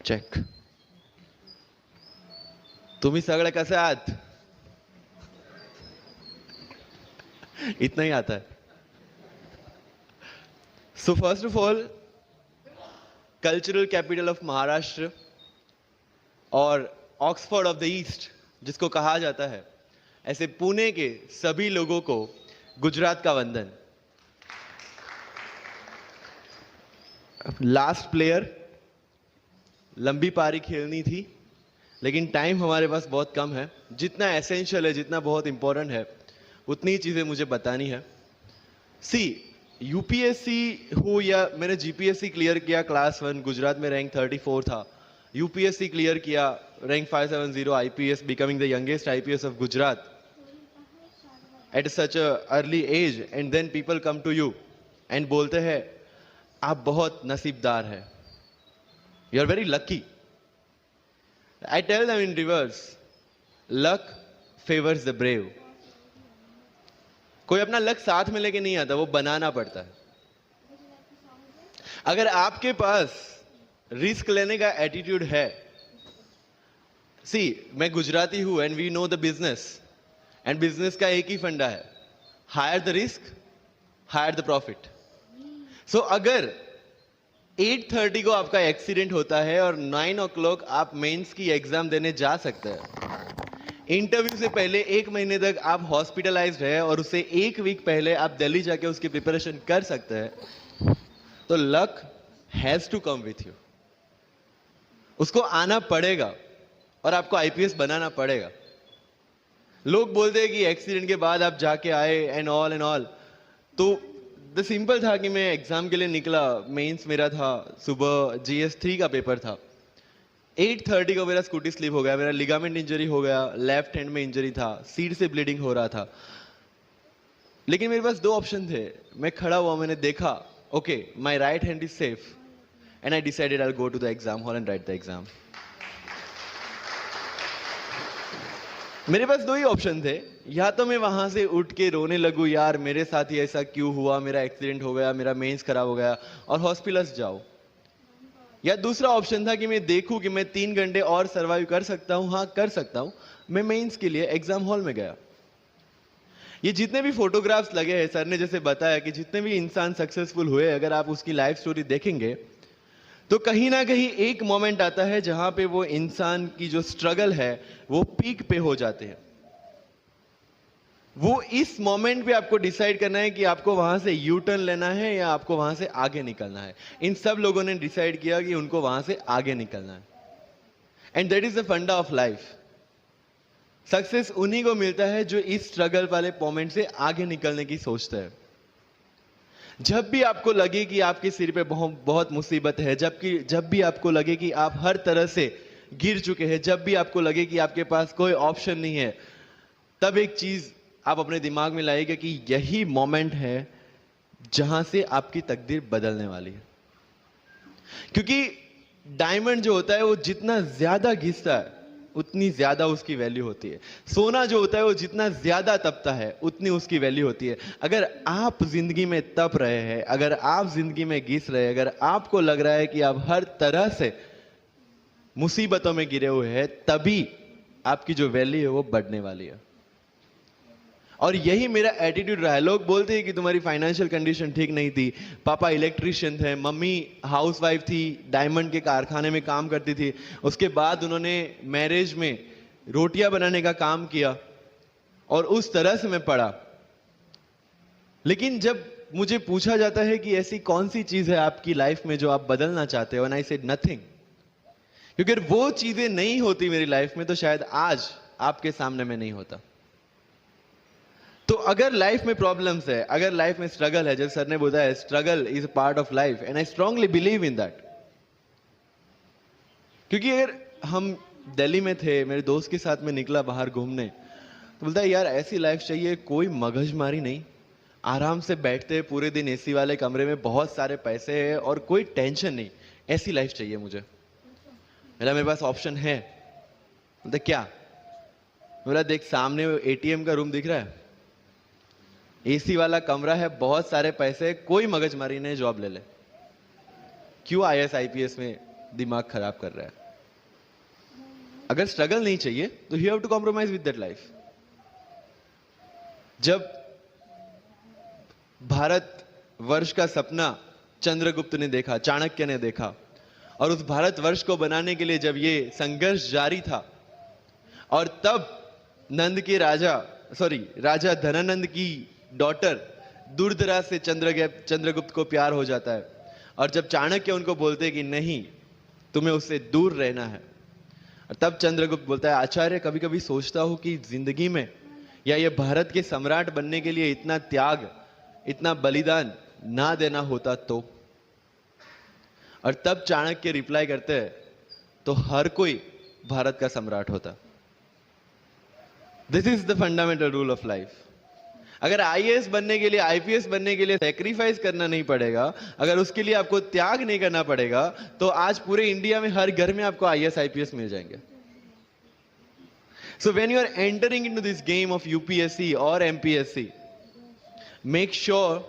Check. तुम्ही सगळे कसे आहात? इतना ही आता है. So first of all, cultural capital of Maharashtra और ऑक्सफोर्ड ऑफ द ईस्ट जिसको कहा जाता है, ऐसे पुणे के सभी लोगों को गुजरात का वंदन. लास्ट प्लेयर, लंबी पारी खेलनी थी लेकिन टाइम हमारे पास बहुत कम है. जितना एसेंशियल है, जितना बहुत इंपॉर्टेंट है, उतनी ही चीजें मुझे बतानी है. सी, यूपीएससी हो या मैंने जीपीएससी क्लियर किया क्लास 1, गुजरात में रैंक 34 था. यूपीएससी क्लियर किया, rank 570, IPS, becoming the youngest IPS of Gujarat at such a early age, and then people come to you and बोलते हैं आप बहुत नसीबदार है, you are very lucky. I tell them in reverse, luck favors the brave. कोई अपना luck साथ में लेके नहीं आता, वो बनाना पड़ता है. अगर आपके पास रिस्क लेने का एटीट्यूड है, सी, मैं गुजराती हूं and we know the business, and business का एक ही फंडा है, higher the risk, higher the profit. So अगर 8:30 को आपका एक्सीडेंट होता है और 9 o'clock आप मेंस की एग्जाम देने जा सकते हैं. इंटरव्यू से पहले 1 महीने तक आप हॉस्पिटलाइज्ड है और उससे 1 वीक पहले आप दिल्ली जाके उसकी प्रिपरेशन कर सकते हैं. तो luck has to come with you. उसको आना पड़ेगा और आपको आईपीएस बनाना पड़ेगा. लोग बोलते हैं कि एक्सीडेंट के बाद आप जाके आए एंड ऑल, तो द सिंपल था कि मैं एग्जाम के लिए निकला. मेंस मेरा था, सुबह GS3 का पेपर था. 8:30 को मेरा स्कूटी स्लिप हो गया, मेरा लिगामेंट इंजरी हो गया, लेफ्ट हैंड में इंजरी था, सीट से ब्लीडिंग हो रहा था. लेकिन मेरे पास 2 ऑप्शन थे. मैं खड़ा हुआ, मैंने देखा, okay, my right hand is safe, and I decided I will go to the exam hall and write the exam. मेरे पास 2 ही ऑप्शन थे. या तो मैं वहां से उठ के रोने लगूं, यार मेरे साथ ही ऐसा क्यों हुआ, मेरा एक्सीडेंट हो गया, मेरा मेंस खराब हो गया, और हॉस्पिटल जाओ. या दूसरा ऑप्शन था कि मैं देखूं कि मैं 3 घंटे और सर्वाइव कर सकता हूं. हाँ, कर सकता हूं. मैं मेंस के लिए एग्जाम हॉल में गया. ये जितने भी फोटोग्राफ्स लगे हैं, सर ने जैसे बताया कि जितने भी इंसान सक्सेसफुल हुए, अगर आप उसकी लाइफ स्टोरी देखेंगे तो कहीं ना कहीं एक मोमेंट आता है जहां पे वो इंसान की जो स्ट्रगल है वो पीक पे हो जाते हैं. वो इस मोमेंट पे आपको डिसाइड करना है कि आपको वहां से यू टर्न लेना है या आपको वहां से आगे निकलना है. इन सब लोगों ने डिसाइड किया कि उनको वहां से आगे निकलना है. एंड दैट इज द फंडा ऑफ लाइफ. सक्सेस उन्हीं को मिलता है जो इस स्ट्रगल वाले मोमेंट से आगे निकलने की सोचते हैं. जब भी आपको लगे कि आपके सिर पे बहुत मुसीबत है, जब भी आपको लगे कि आप हर तरह से गिर चुके हैं, जब भी आपको लगे कि आपके पास कोई ऑप्शन नहीं है, तब एक चीज आप अपने दिमाग में लाइएगा कि यही मोमेंट है जहां से आपकी तकदीर बदलने वाली है. क्योंकि डायमंड जो होता है वो जितना ज्यादा घिसता है उतनी ज्यादा उसकी वैल्यू होती है. सोना जो होता है वो जितना ज्यादा तपता है उतनी उसकी वैल्यू होती है. अगर आप जिंदगी में तप रहे हैं, अगर आप जिंदगी में घिस रहे हैं, अगर आपको लग रहा है कि आप हर तरह से मुसीबतों में गिरे हुए हैं, तभी आपकी जो वैल्यू है वो बढ़ने वाली है. और यही मेरा एटीट्यूड रहा है. लोग बोलते हैं कि तुम्हारी फाइनेंशियल कंडीशन ठीक नहीं थी, पापा इलेक्ट्रिशियन थे, मम्मी हाउसवाइफ थी, डायमंड के कारखाने में काम करती थी, उसके बाद उन्होंने मैरिज में रोटियां बनाने का काम किया और उस तरह से मैं पढ़ा. लेकिन जब मुझे पूछा जाता है कि ऐसी कौन सी चीज है आपकी लाइफ में जो आप बदलना चाहते हो, एंड आई सेड नथिंग. क्योंकि अगर वो चीजें नहीं होती मेरी लाइफ में तो शायद आज आपके सामने मैं नहीं होता. तो अगर लाइफ में प्रॉब्लम्स है, अगर लाइफ में स्ट्रगल है, जैसे सर ने बताया struggle is a part of life, and I strongly believe in that. क्योंकि अगर हम दिल्ली में थे, मेरे दोस्त के साथ में निकला बाहर घूमने, तो बोलता है यार ऐसी लाइफ चाहिए, कोई मगजमारी नहीं, आराम से बैठते पूरे दिन एसी वाले कमरे में, बहुत सारे पैसे है और कोई टेंशन नहीं, ऐसी लाइफ चाहिए मुझे. मेरे पास ऑप्शन है. बोलते क्या? बोला देख सामने एटीएम का रूम दिख रहा है, एसी वाला कमरा है, बहुत सारे पैसे, कोई मगजमारी नहीं, जॉब ले ले. क्यों आईएएस आईपीएस में दिमाग खराब कर रहा है। अगर स्ट्रगल नहीं चाहिए तो you have to compromise with that life. जब भारत वर्ष का सपना चंद्रगुप्त ने देखा, चाणक्य ने देखा, और उस भारत वर्ष को बनाने के लिए जब ये संघर्ष जारी था, और तब नंद के राजा धनानंद की डॉटर दूरदराज से चंद्रगुप्त को प्यार हो जाता है, और जब चाणक्य उनको बोलते कि नहीं, तुम्हें उससे दूर रहना है, और तब चंद्रगुप्त बोलता है, आचार्य कभी कभी सोचता हूं कि जिंदगी में या ये भारत के सम्राट बनने के लिए इतना त्याग, इतना बलिदान ना देना होता तो। और तब चाणक्य रिप्लाई करते हैं, तो हर कोई भारत का सम्राट होता। This is the fundamental rule of life. अगर आईएएस बनने के लिए, आईपीएस बनने के लिए सैक्रिफाइस करना नहीं पड़ेगा, अगर उसके लिए आपको त्याग नहीं करना पड़ेगा, तो आज पूरे इंडिया में हर घर में आपको आईएएस आईपीएस मिल जाएंगे। So when you are entering into this game of UPSC or MPSC, make sure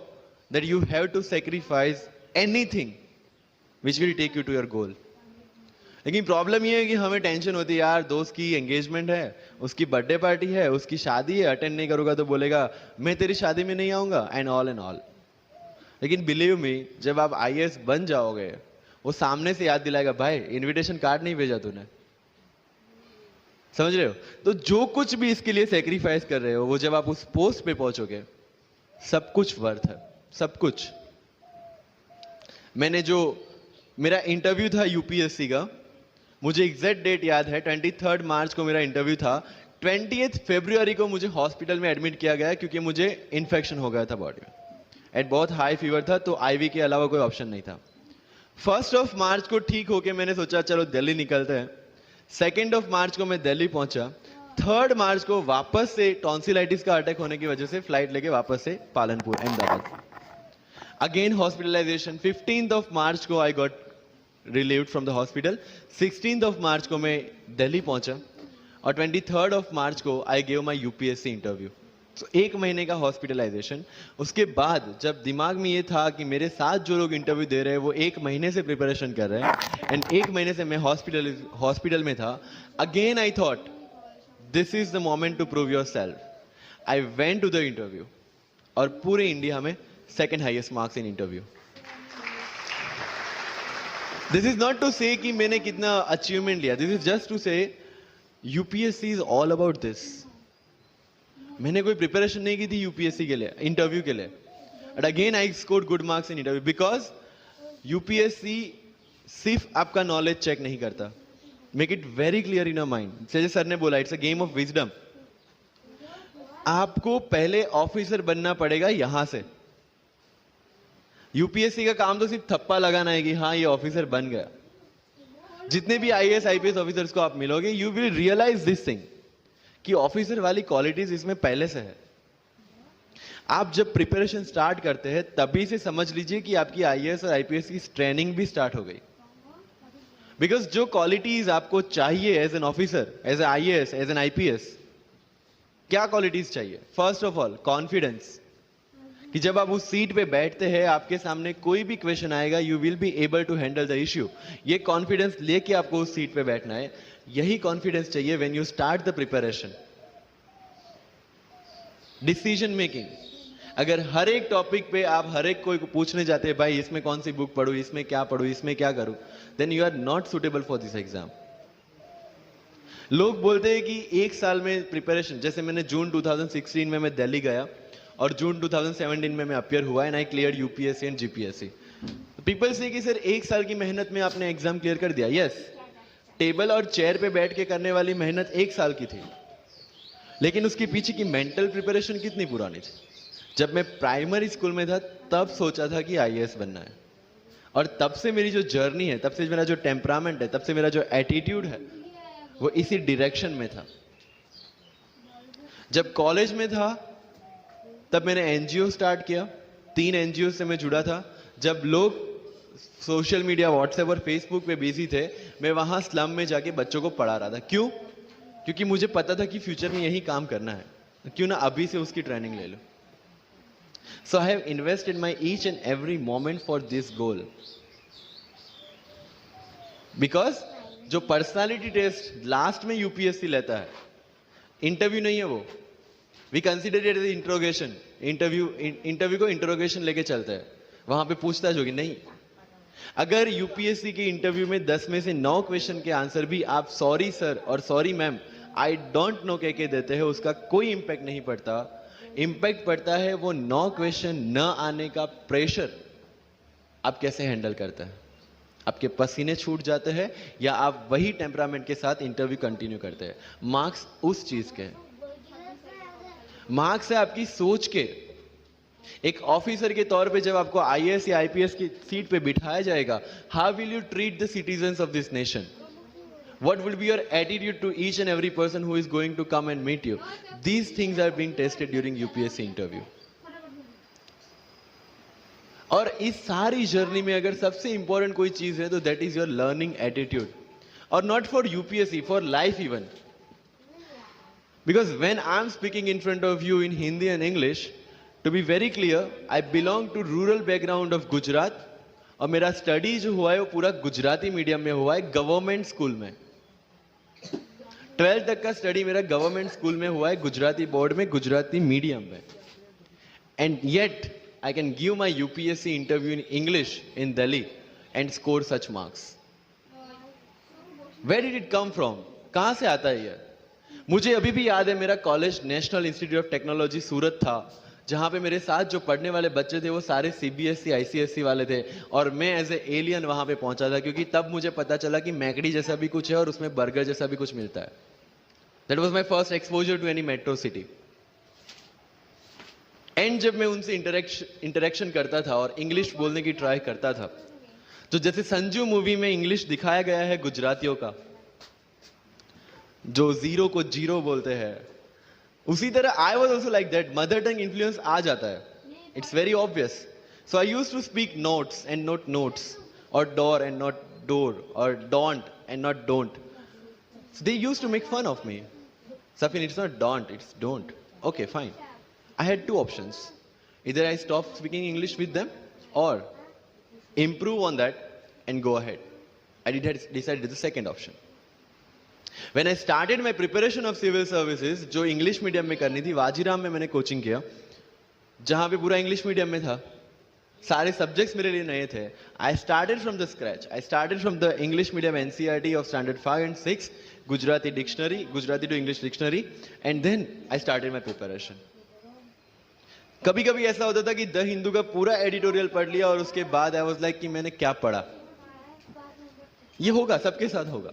that you have to sacrifice anything which will take you to your goal. लेकिन प्रॉब्लम ये है कि हमें टेंशन होती है, यार दोस्त की एंगेजमेंट है, उसकी बर्थडे पार्टी है, उसकी शादी है, अटेंड नहीं करूंगा तो बोलेगा मैं तेरी शादी में नहीं आऊंगा, एंड ऑल। लेकिन बिलीव मी, जब आप आईएएस बन जाओगे, वो सामने से याद दिलाएगा, भाई इनविटेशन कार्ड नहीं भेजा तूने। समझ रहे हो? तो जो कुछ भी इसके लिए सेक्रीफाइस कर रहे हो, वो जब आप उस पोस्ट पे पहुंचोगे, सब कुछ वर्थ है, सब कुछ। मेरा इंटरव्यू था यूपीएससी का, मुझे एग्जैक्ट डेट याद है, 23 मार्च को मेरा इंटरव्यू था। 20 फरवरी को मुझे हॉस्पिटल में एडमिट किया गया क्योंकि मुझे इन्फेक्शन हो गया था बॉडी में, एंड बहुत हाई फीवर था, तो आईवी के अलावा कोई ऑप्शन नहीं था। 1 मार्च को ठीक होके मैंने सोचा चलो दिल्ली निकलते हैं। 2 मार्च को मैं दिल्ली पहुंचा। 3 मार्च को वापस से टॉन्सिलाइटिस का अटैक होने की वजह से फ्लाइट लेके वापस से पालनपुर, अहमदाबाद, अगेन हॉस्पिटलाइजेशन। 15 मार्च को I got relieved from the hospital. 16 मार्च को मैं दिल्ली पहुंचा, और 23 मार्च को I gave my UPSC interview. तो 1 महीने का हॉस्पिटलाइजेशन। उसके बाद जब दिमाग में ये था कि मेरे साथ जो लोग इंटरव्यू दे रहे हैं वो 1 महीने से प्रिपरेशन कर रहे हैं, एंड 1 महीने से मैं हॉस्पिटल में था, again I thought this is the moment to prove yourself. I went to the interview, और पूरे इंडिया में 2nd highest marks in interview. This is not to say कि मैंने कितना अचीवमेंट लिया, this is just to say UPSC is all about this. मैंने कोई preparation नहीं की थी यूपीएससी के लिए, इंटरव्यू के लिए, but again I scored good marks in interview, because UPSC सिर्फ आपका नॉलेज चेक नहीं करता। Make it very clear in your mind, जैसे सर ने बोला, it's a game of wisdom. आपको पहले ऑफिसर बनना पड़ेगा यहां से। यूपीएससी का काम तो सिर्फ थप्पा लगाना है कि हाँ ये ऑफिसर बन गया। जितने भी आईएएस आईपीएस ऑफिसर्स को आप मिलोगे, you will realise this thing कि ऑफिसर वाली क्वालिटीज इसमें पहले से है। आप जब प्रिपरेशन स्टार्ट करते हैं तभी से समझ लीजिए कि आपकी आईएएस और आईपीएस की ट्रेनिंग भी स्टार्ट हो गई। बिकॉज जो क्वालिटीज आपको चाहिए as an officer, as a IAS, as an IPS, क्या क्वालिटीज चाहिए? फर्स्ट ऑफ ऑल कॉन्फिडेंस, कि जब आप उस सीट पे बैठते हैं, आपके सामने कोई भी क्वेश्चन आएगा, you will be able to handle the issue. ये कॉन्फिडेंस लेके आपको उस सीट पे बैठना है। यही कॉन्फिडेंस चाहिए when you start the preparation. Decision making, अगर हर एक टॉपिक पे आप हर एक कोई को पूछने जाते हैं, भाई इसमें कौन सी बुक पढूं, इसमें क्या पढूं, इसमें क्या करूं, then you are not suitable for this exam. लोग बोलते हैं कि 1 साल में प्रिपरेशन, जैसे मैंने जून 2016 में मैं दिल्ली गया, और जून 2017 में मैं अपियर हुआ, and I clear UPSC and GPSC. People से कि सर 1 साल की मेहनत में आपने एग्जाम क्लियर कर दिया। यस, टेबल और चेयर पे बैठ के करने वाली मेहनत 1 साल की थी, लेकिन उसके पीछे की मेंटल प्रिपरेशन कितनी पुरानी थी। जब मैं प्राइमरी स्कूल में था तब सोचा था कि आईएएस बनना है, और तब से मेरी जो जर्नी है, तब से मेरा जो टेम्परामेंट है, तब से मेरा जो एटीट्यूड है, वो इसी डायरेक्शन में था। जब कॉलेज में था तब मैंने एनजीओ स्टार्ट किया, 3 एनजीओ से मैं जुड़ा था। जब लोग सोशल मीडिया, व्हाट्सएप और फेसबुक पे बिजी थे, मैं वहां स्लम में जाके बच्चों को पढ़ा रहा था। क्यों? क्योंकि मुझे पता था कि फ्यूचर में यही काम करना है, क्यों ना अभी से उसकी ट्रेनिंग ले लो। So I have invested my each and every moment for this goal. Because जो पर्सनालिटी टेस्ट लास्ट में यूपीएससी लेता है, इंटरव्यू नहीं है वो। We consider it as interrogation. Interview को इंट्रोगेशन लेके चलते हैं, वहां पे पूछताछ होगी नहीं। अगर यूपीएससी के इंटरव्यू में 10 में से 9 क्वेश्चन के आंसर भी आप सॉरी सर और sorry ma'am I don't know कह के देते हैं, उसका कोई इंपैक्ट नहीं पड़ता। इंपैक्ट पड़ता है वो 9 क्वेश्चन न आने का प्रेशर आप कैसे हैंडल करते हैं। आपके पसीने छूट जाते हैं या आप वही टेम्परामेंट के साथ इंटरव्यू कंटिन्यू करते हैं। मार्क्स उस चीज के, मार्क्स है आपकी सोच के। एक ऑफिसर के तौर पे जब आपको आईएएस या आईपीएस की सीट पे बिठाया जाएगा, how will you treat the citizens of this nation? What will be your attitude to each and every person who is going to come and meet you? These things are being tested during UPSC interview. और इस सारी journey में अगर सबसे important कोई चीज है तो that is your learning attitude. और not for UPSC, for life even. Because when I am speaking in front of you in Hindi and English, to be very clear, I belong to rural background of Gujarat. और मेरा study जो हुआ है वो पूरा Gujarati medium में हुआ है, गवर्नमेंट स्कूल में। 12th तक का स्टडी मेरा गवर्नमेंट स्कूल में हुआ है, गुजराती बोर्ड में, गुजराती मीडियम में। And yet I can give my UPSC interview in English in Delhi and score such marks. Where did it come from? कहाँ से आता है ये? मुझे अभी भी याद है मेरा college national institute of technology Surat था, जहाँ पे मेरे साथ जो पढ़ने वाले बच्चे थे वो सारे सीबीएसई आईसीएसई वाले थे, और मैं एज ए एलियन वहाँ पे पहुँचा था, क्योंकि तब मुझे पता चला कि मैकडी जैसा भी कुछ है और उसमें बर्गर जैसा भी कुछ मिलता है। That was my first exposure to any metro city. And जब मैं उनसे इंटरेक्शन करता था और इंग्लिश बोलने की ट्राई करता था, तो जैसे संजू मूवी में इंग्लिश दिखाया गया है गुजरातियों का, जो जीरो को जीरो बोलते हैं, उसी तरह I was also like that. Mother tongue influence आ जाता है, it's very obvious. So I use to speak notes and not notes, और डोर एंड नॉट डोर, और don't and not don't. They use to make fun of me. Safin, it's not don't, it's don't. Okay fine. I had two options. Either I stop speaking English with them or improve on that and go ahead. I decided the second option. When I started my preparation of civil services, जो English medium में करनी थी, वाजीराम में मैंने coaching किया, जहाँ पे पूरा English medium में था, सारे subjects मेरे लिए नए थे। I started from the scratch. I started from the English medium NCERT of standard 5 and 6, Gujarati dictionary, Gujarati to English dictionary, and then I started my preparation. कभी कभी ऐसा होता था कि द हिंदू का पूरा एडिटोरियल पढ़ लिया और उसके बाद आई वाज लाइक कि मैंने क्या पढ़ा। ये होगा, सबके साथ होगा।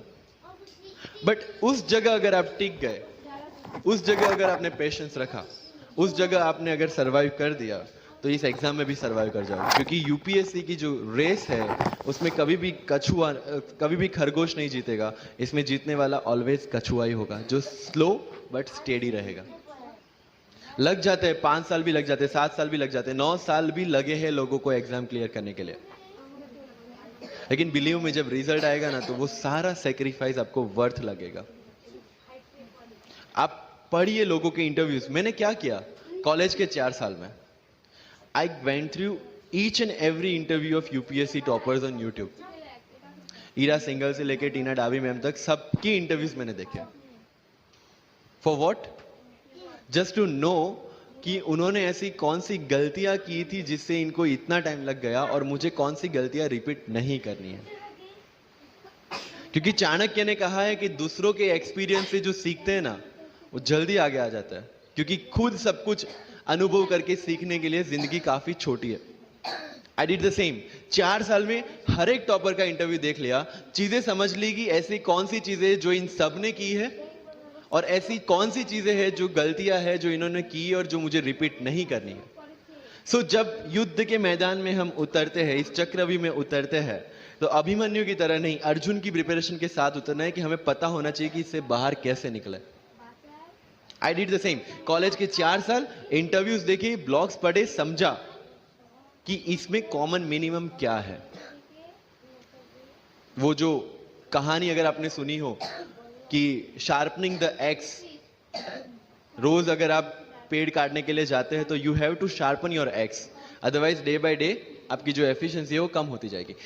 बट उस जगह अगर आप टिक गए, उस जगह अगर आपने पेशेंस रखा, उस जगह आपने अगर सरवाइव कर दिया, तो इस एग्जाम में भी सरवाइव कर जाओगे। क्योंकि यूपीएससी की जो रेस है उसमें कभी भी कछुआ, कभी भी खरगोश नहीं जीतेगा। इसमें जीतने वाला ऑलवेज कछुआ ही होगा, जो स्लो बट स्टेडी रहेगा। लग जाते हैं 5 साल भी लग जाते हैं, 7 साल भी लग जाते हैं, 9 साल भी लगे हैं लोगों को एग्जाम क्लियर करने के लिए। लेकिन बिलीव में जब रिजल्ट आएगा ना, तो वो सारा सेक्रीफाइस आपको वर्थ लगेगा। आप पढ़िए लोगों के इंटरव्यूज। मैंने क्या किया कॉलेज के 4 साल में, I went through each and every interview of UPSC toppers on YouTube. Ira Singhal से लेकर टीना डाबी मैम तक सबकी इंटरव्यूज मैंने देखे। For what? Just to know कि उन्होंने ऐसी कौन सी गलतियां की थी जिससे इनको इतना टाइम लग गया, और मुझे कौन सी गलतियां रिपीट नहीं करनी है। क्योंकि चाणक्य ने कहा है कि दूसरों के एक्सपीरियंस से जो सीखते हैं ना, वो जल्दी आगे आ जाता है। क्योंकि खुद सब कुछ अनुभव करके सीखने के लिए जिंदगी काफी छोटी है। I did the same. 4 साल में हर एक टॉपर का इंटरव्यू देख लिया, चीजें समझ ली कि ऐसी कौन सी चीजें जो इन सब ने की है, और ऐसी कौन सी चीजें हैं जो गलतियां हैं जो इन्होंने की और जो मुझे रिपीट नहीं करनी है। सो जब युद्ध के मैदान में हम उतरते हैं, इस चक्रव्यूह में उतरते हैं, तो अभिमन्यु की तरह नहीं, अर्जुन की प्रिपरेशन के साथ उतरना है कि हमें पता होना चाहिए कि इससे बाहर कैसे निकले। I did the same. College के 4 साल इंटरव्यूज देखे, ब्लॉग्स पढ़े, समझा कि इसमें कॉमन मिनिमम क्या है। वो जो कहानी अगर आपने सुनी हो कि शार्पनिंग द एक्स, रोज अगर आप पेड़ काटने के लिए जाते हैं तो you have to sharpen your axe, otherwise day by day आपकी जो एफिशिएंसी है वो कम होती जाएगी।